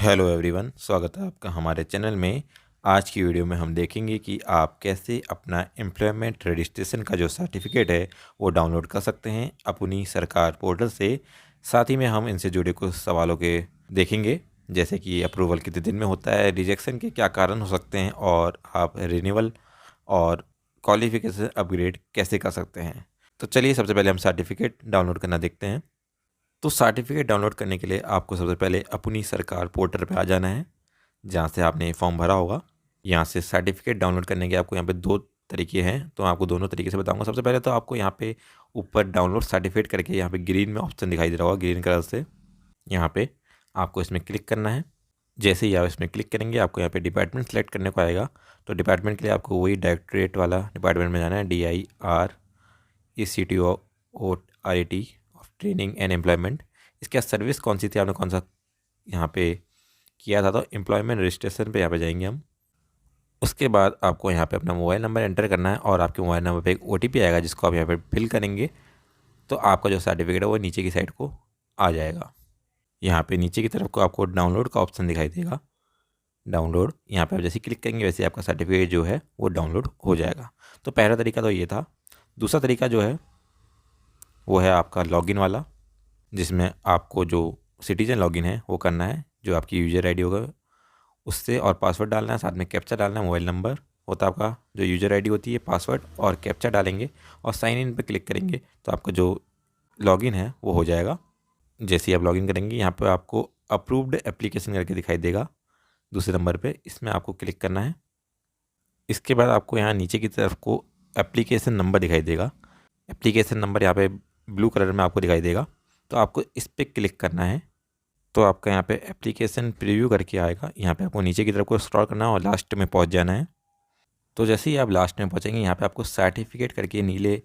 Hello everyone, स्वागत है आपका हमारे चैनल में। आज की वीडियो में हम देखेंगे कि आप कैसे अपना एम्प्लॉयमेंट रजिस्ट्रेशन का जो सर्टिफिकेट है वो डाउनलोड कर सकते हैं अपनी सरकार पोर्टल से। साथ ही में हम इनसे जुड़े कुछ सवालों के देखेंगे, जैसे कि अप्रूवल कितने दिन में होता है, रिजेक्शन के क्या कारण हो सकते हैं और आप रिन्यूअल और क्वालिफिकेशन अपग्रेड कैसे कर सकते हैं। तो चलिए सबसे पहले हम सर्टिफिकेट डाउनलोड करना देखते हैं। तो सर्टिफिकेट डाउनलोड करने के लिए आपको सबसे पहले अपनी सरकार पोर्टल पे आ जाना है, जहाँ से आपने फॉर्म भरा होगा। यहाँ से सर्टिफिकेट डाउनलोड करने के आपको यहाँ पे दो तरीके हैं, तो आपको दोनों तरीके से बताऊंगा। सबसे पहले तो आपको यहाँ पे ऊपर डाउनलोड सर्टिफिकेट करके यहाँ पे ग्रीन में ऑप्शन दिखाई दे रहा होगा, ग्रीन कलर से। यहाँ पे आपको इसमें क्लिक करना है। जैसे ही आप इसमें क्लिक करेंगे आपको यहाँ पे डिपार्टमेंट सेलेक्ट करने को आएगा। तो डिपार्टमेंट के लिए आपको वही डायरेक्टरेट वाला डिपार्टमेंट में जाना है, DIRECTORAT of training and employment. इसके बाद सर्विस कौन सी थी, आपने कौन सा यहाँ पे किया था, तो एम्प्लॉयमेंट रजिस्ट्रेशन पे यहाँ पे जाएंगे हम। उसके बाद आपको यहाँ पे अपना मोबाइल नंबर एंटर करना है और आपके मोबाइल नंबर पे एक OTP आएगा, जिसको आप यहाँ पे फिल करेंगे तो आपका जो सर्टिफिकेट है वो नीचे की साइड को आ जाएगा। यहाँ पे नीचे की तरफ को आपको डाउनलोड का ऑप्शन दिखाई देगा। डाउनलोड यहाँ पे आप जैसे क्लिक करेंगे वैसे आपका सर्टिफिकेट जो है वो डाउनलोड हो जाएगा। तो पहला तरीका तो ये था। दूसरा तरीका जो है वो है आपका लॉगिन वाला, जिसमें आपको जो सिटीजन लॉगिन है वो करना है, जो आपकी यूज़र आईडी होगा उससे, और पासवर्ड डालना है, साथ में कैप्चा डालना है। मोबाइल नंबर होता है आपका, जो यूज़र आईडी होती है, पासवर्ड और कैप्चा डालेंगे और साइन इन पे क्लिक करेंगे तो आपका जो लॉगिन है वो हो जाएगा। जैसे ही आप लॉगिन करेंगे यहाँ पे आपको अप्रूव्ड एप्लीकेशन करके दिखाई देगा दूसरे नंबर पे, इसमें आपको क्लिक करना है। इसके बाद आपको यहाँ नीचे की तरफ को एप्लीकेशन नंबर दिखाई देगा। एप्लीकेशन नंबर यहाँ पे ब्लू कलर में आपको दिखाई देगा, तो आपको इस पर क्लिक करना है। तो आपका यहाँ पे एप्लीकेशन प्रीव्यू करके आएगा। यहाँ पे आपको नीचे की तरफ को स्क्रॉल करना है और लास्ट में पहुँच जाना है। तो जैसे ही आप लास्ट में पहुँचेंगे यहाँ पे आपको सर्टिफिकेट करके नीले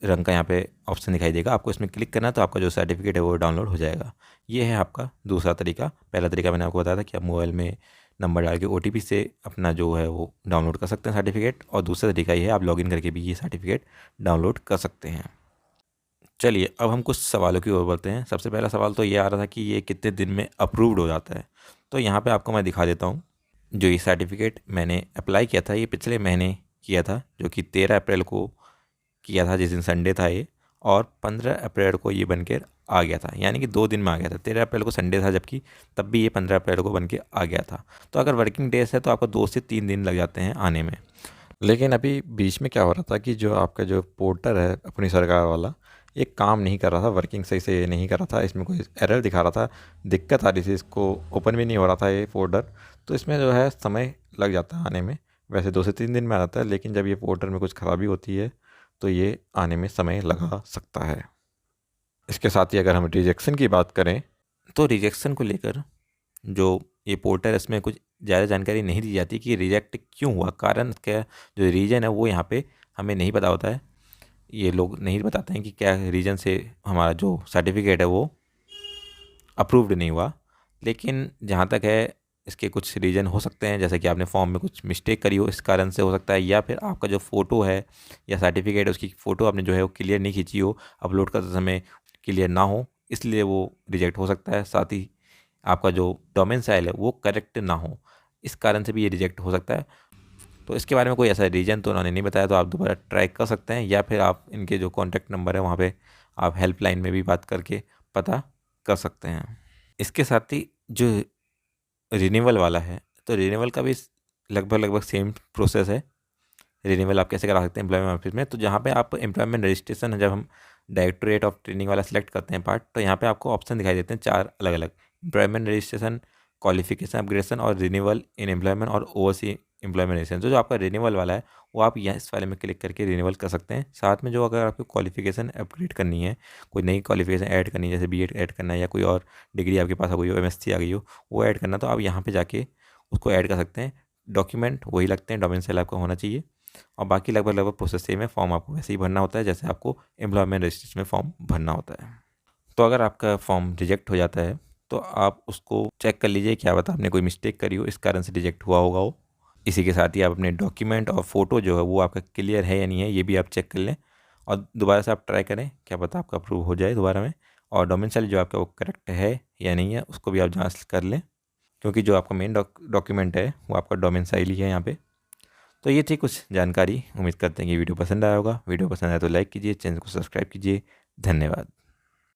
रंग का यहाँ पे ऑप्शन दिखाई देगा, आपको इसमें क्लिक करना है तो आपका जो सर्टिफिकेट है वो डाउनलोड हो जाएगा। ये है आपका दूसरा तरीका। पहला तरीका मैंने आपको बताया था कि आप मोबाइल में नंबर डाल के OTP से अपना जो है वो डाउनलोड कर सकते हैं सर्टिफिकेट, और दूसरा तरीका ये है आप लॉगिन करके भी ये सर्टिफिकेट डाउनलोड कर सकते हैं। चलिए अब हम कुछ सवालों की ओर बढ़ते हैं। सबसे पहला सवाल तो ये आ रहा था कि ये कितने दिन में अप्रूव्ड हो जाता है। तो यहाँ पे आपको मैं दिखा देता हूँ। जो ये सर्टिफिकेट मैंने अप्लाई किया था ये पिछले महीने किया था, जो कि 13 अप्रैल को किया था, जिस दिन संडे था ये, और 15 अप्रैल को ये बन के आ गया था, यानी कि 2 दिन में आ गया था। 13 अप्रैल को संडे था जबकि, तब भी ये 15 अप्रैल को बन के आ गया था। तो अगर वर्किंग डेज है तो आपको 2 से 3 दिन लग जाते हैं आने में। लेकिन अभी बीच में क्या हो रहा था कि जो आपका जो पोर्टल है अपनी सरकार वाला, ये काम नहीं कर रहा था, वर्किंग सही से नहीं कर रहा था। इसमें कोई एरर दिखा रहा था, दिक्कत आ रही थी, इसको ओपन भी नहीं हो रहा था ये फोल्डर। तो इसमें जो है समय लग जाता है आने में। वैसे 2 से 3 दिन में आ जाता है, लेकिन जब ये पोर्टल में कुछ ख़राबी होती है तो ये आने में समय लगा सकता है। इसके साथ ही अगर हम रिजेक्शन की बात करें तो रिजेक्शन को लेकर जो ये पोर्टल है इसमें कुछ ज़्यादा जानकारी नहीं दी जाती कि रिजेक्ट क्यों हुआ, कारण क्या, जो रीज़न है वो यहाँ पे हमें नहीं पता होता है। ये लोग नहीं बताते हैं कि क्या रीज़न से हमारा जो सर्टिफिकेट है वो अप्रूव्ड नहीं हुआ। लेकिन जहाँ तक है इसके कुछ रीज़न हो सकते हैं, जैसे कि आपने फॉर्म में कुछ मिस्टेक करी हो, इस कारण से हो सकता है, या फिर आपका जो फ़ोटो है या सर्टिफिकेट है उसकी फ़ोटो आपने जो है वो क्लियर नहीं खींची हो, अपलोड करते समय क्लियर ना हो, इसलिए वो रिजेक्ट हो सकता है। साथ ही आपका जो डोमेसाइल है वो करेक्ट ना हो, इस कारण से भी ये रिजेक्ट हो सकता है। तो इसके बारे में कोई ऐसा रीज़न तो उन्होंने नहीं बताया, तो आप दोबारा ट्राई कर सकते हैं, या फिर आप इनके जो कॉन्टैक्ट नंबर है वहाँ पे आप हेल्पलाइन में भी बात करके पता कर सकते हैं। इसके साथ ही जो रिन्यूअल वाला है, तो रिन्यूअल का भी लगभग लगभग सेम प्रोसेस है। रिन्यूअल आप कैसे करा सकते हैं एम्प्लॉयमेंट ऑफिस में, तो जहाँ पे आप एम्प्लॉयमेंट रजिस्ट्रेशन है, जब हम डायरेक्टोरेट ऑफ ट्रेनिंग वाला सिलेक्ट करते हैं पार्ट, तो यहाँ पे आपको ऑप्शन दिखाई देते हैं 4 अलग अलग: एम्प्लॉयमेंट रजिस्ट्रेशन, क्वालिफिकेशन अपग्रेडेशन और रिन्यूअल इन एम्प्लॉयमेंट और ओवरसी एम्प्लॉयमेंट रजिस्ट्रेशन। जो आपका रिन्यूअल वाला है वो आप यहाँ इस वाले में क्लिक करके रिन्यूअल कर सकते हैं। साथ में जो अगर आपको क्वालिफिकेशन अपग्रेड करनी है, कोई नई क्वालिफिकेशन ऐड करनी है, जैसे BEd ऐड करना है या कोई और डिग्री आपके पास आ गई हो, MSc आ गई हो, वो ऐड करना, तो आप यहाँ पे जाके उसको ऐड कर सकते हैं। डॉक्यूमेंट वही लगते हैं, डोमेसाइल आपका होना चाहिए, और बाकी लगभग लगभग प्रोसेस सेम है। फॉर्म आपको वैसे ही भरना होता है जैसे आपको एम्प्लॉयमेंट रजिस्ट्रेशन में फॉर्म भरना होता है। तो अगर आपका फॉर्म रिजेक्ट हो जाता है तो आप उसको चेक कर लीजिए, क्या पता आपने कोई मिस्टेक करी हो, इस कारण से रिजेक्ट हुआ होगा वो। इसी के साथ ही आप अपने डॉक्यूमेंट और फ़ोटो जो है वो आपका क्लियर है या नहीं है, ये भी आप चेक कर लें, और दोबारा से आप ट्राई करें, क्या पता आपका अप्रूव हो जाए दोबारा में। और डोमेसाइल जो आपका वो करेक्ट है या नहीं है उसको भी आप जांच कर लें। क्योंकि जो आपका मेन डॉक्यूमेंट है वो आपका डोमिसाइल ही है यहाँ पे। तो ये थी कुछ जानकारी। उम्मीद करते हैं कि वीडियो पसंद आया होगा। वीडियो पसंद आया तो लाइक कीजिए, चैनल को सब्सक्राइब कीजिए। धन्यवाद।